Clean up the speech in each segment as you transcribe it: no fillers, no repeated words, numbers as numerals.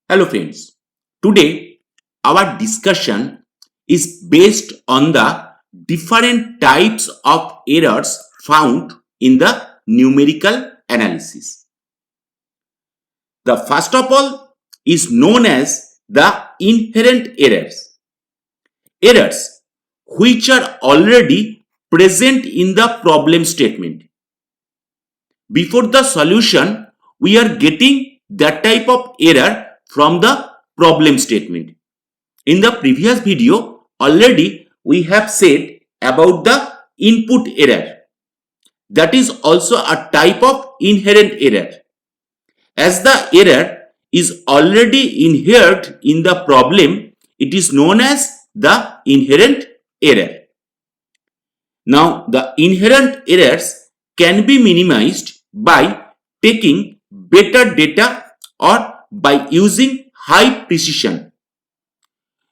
Hello friends, today our discussion is based on the different types of errors found in the numerical analysis. The first of all is known as the inherent errors. Errors which are already present in the problem statement. Before the solution, we are getting that type of error from the problem statement. In the previous video, already we have said about the input error. That is also a type of inherent error. As the error is already inherent in the problem, it is known as the inherent error. Now, the inherent errors can be minimized by taking better data or by using high precision.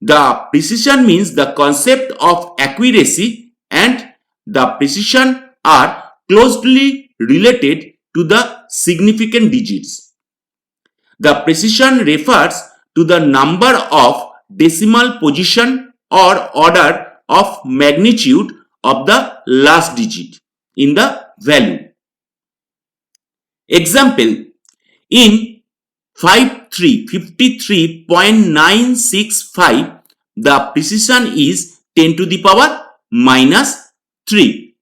The precision means the concept of accuracy, and the precision are closely related to the significant digits. The precision refers to the number of decimal position or order of magnitude of the last digit in the value. Example, in 53.965, the precision is 10 to the power minus 3.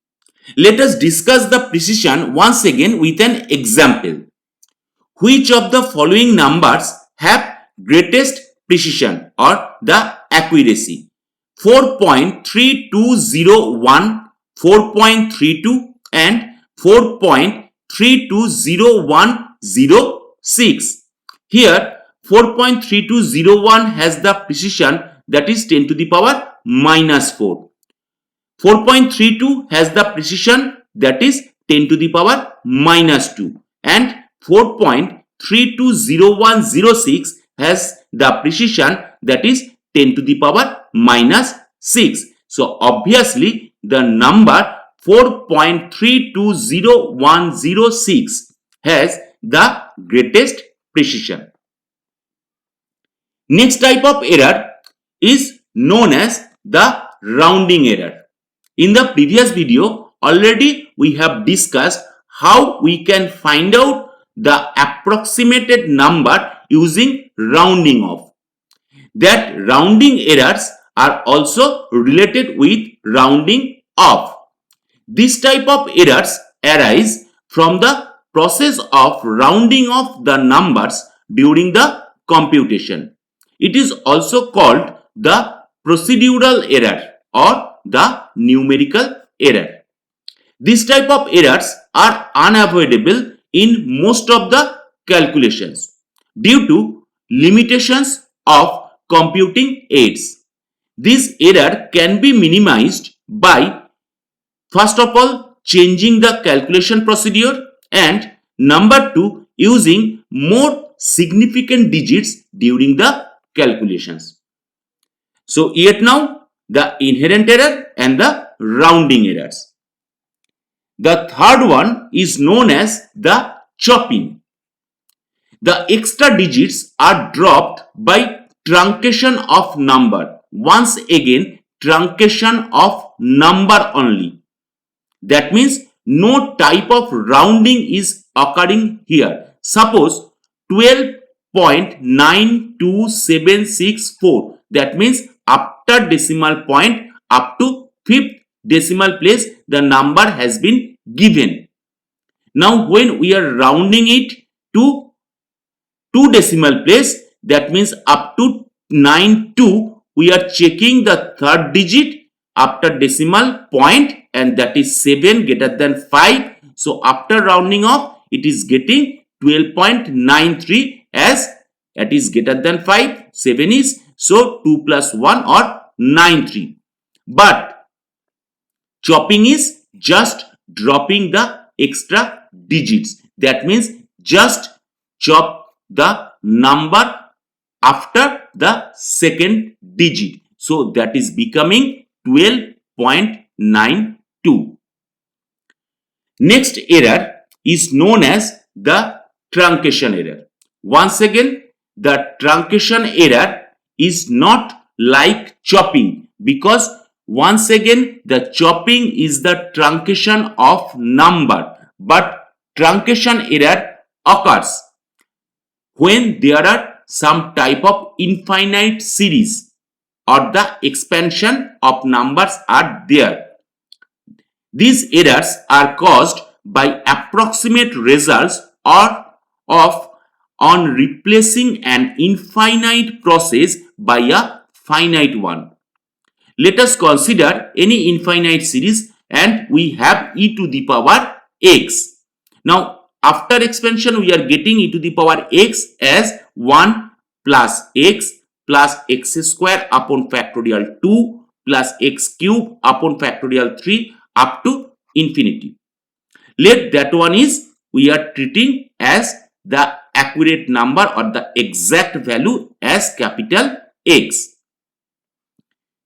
Let us discuss the precision once again with an example. Which of the following numbers have greatest precision or the accuracy? 4.3201, 4.32 and 4.320106. Here 4.3201 has the precision that is 10 to the power minus 4. 4.32 has the precision that is 10 to the power minus 2, and 4.320106 has the precision that is 10 to the power minus 6. So obviously the number 4.320106 has the greatest precision. Next type of error is known as the rounding error. In the previous video, already we have discussed how we can find out the approximated number using rounding off. That rounding errors are also related with rounding off. This type of errors arise from the process of rounding off the numbers during the computation. It is also called the procedural error or the numerical error. This type of errors are unavoidable in most of the calculations due to limitations of computing aids. This error can be minimized by, first of all, changing the calculation procedure, and number 2, using more significant digits during the calculations. So yet now the inherent error and the rounding errors. The third one is known as the chopping. The extra digits are dropped by truncation of number. Once again, truncation of number only. That means no type of rounding is occurring here. Suppose 12.92764. That means after decimal point up to 5th decimal place, the number has been given. Now when we are rounding it to 2 decimal place, that means up to 92, we are checking the third digit after decimal point, and that is 7 greater than 5. So after rounding off, it is getting 12.93 as that is greater than 5. 7 is, so 2 plus 1 or 93. But chopping is just dropping the extra digits. That means just chop the number after the second digit. So that is becoming 12.92. Next error is known as the truncation error. Once again, the truncation error is not like chopping, because once again the chopping is the truncation of number, but truncation error occurs when there are some type of infinite series or the expansion of numbers are there. These errors are caused by approximate results or of on replacing an infinite process by a finite one. Let us consider any infinite series and we have e to the power x. Now after expansion we are getting e to the power x as 1 plus x square upon factorial 2 plus x cube upon factorial 3 up to infinity. Let that one is we are treating as the accurate number or the exact value as capital X.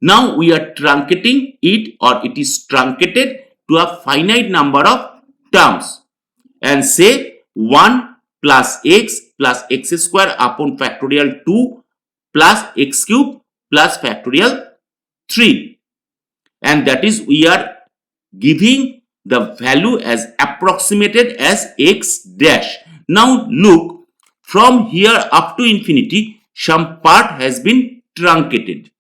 Now we are truncating it, or it is truncated to a finite number of terms, and say 1 plus x square upon factorial 2 plus x cube plus factorial 3, and that is we are giving the value as approximated as x dash. Now look, from here up to infinity some part has been truncated.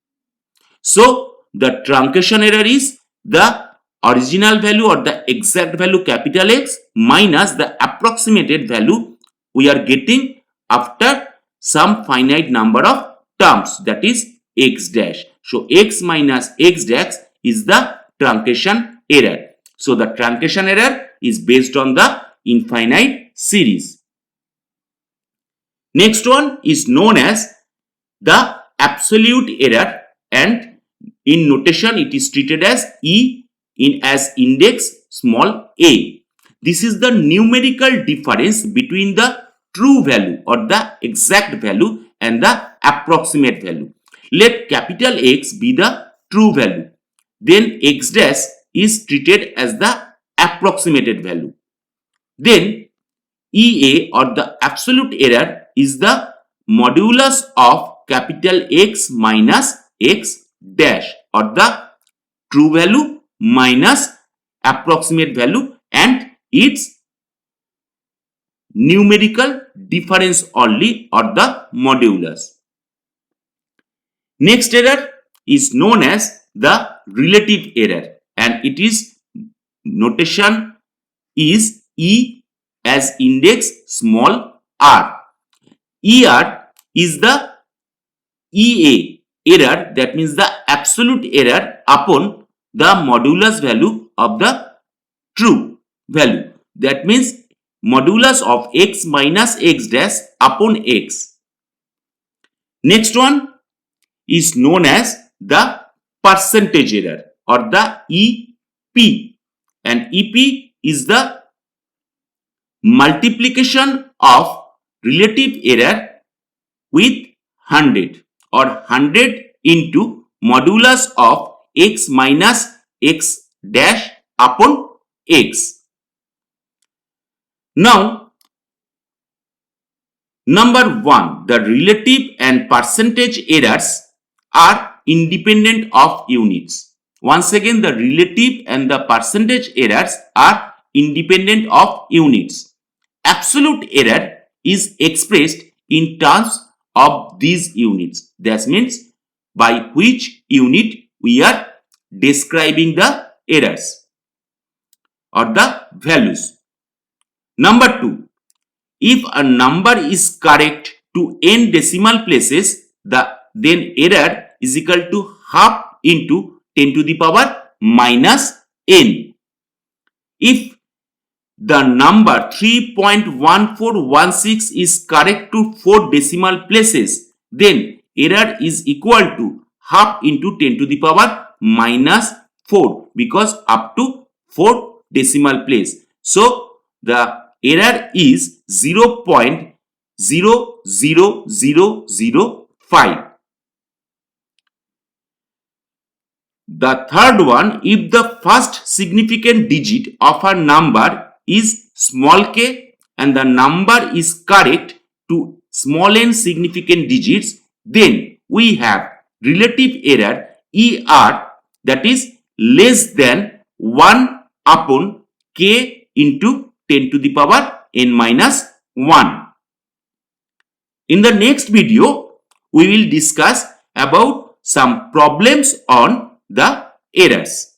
So the truncation error is the original value or the exact value capital X minus the approximated value we are getting after some finite number of terms, that is x dash. So x minus x dash is the truncation error. So the truncation error is based on the infinite series. Next one is known as the absolute error, and in notation it is treated as E in as index small a. This is the numerical difference between the true value or the exact value and the approximate value. Let capital X be the true value, then x dash is treated as the approximated value. Then EA or the absolute error is the modulus of capital X minus x dash, or the true value minus approximate value and its numerical difference only, or the modulus. Next error is known as the relative error, and it is notation is E as index small r. ER is the EA error, that means the absolute error upon the modulus value of the true value, that means modulus of x minus x dash upon x. Next one is known as the percentage error or the EP, and EP is the multiplication of relative error with 100 or 100 into modulus of x minus x dash upon x. Now number 1, the relative and percentage errors are independent of units. Once again, the relative and the percentage errors are independent of units. Absolute error is expressed in terms of these units. That means by which unit we are describing the errors or the values. Number 2, if a number is correct to n decimal places, then error is equal to half into 10 to the power minus n. If the number 3.1416 is correct to 4 decimal places, then error is equal to half into 10 to the power minus 4, because up to 4 decimal place. So the error is 0.00005. The third one, if the first significant digit of a number is small k and the number is correct to small n significant digits, then we have relative error ER, that is less than 1 upon k into 10 to the power n minus 1. In the next video, we will discuss about some problems on the errors.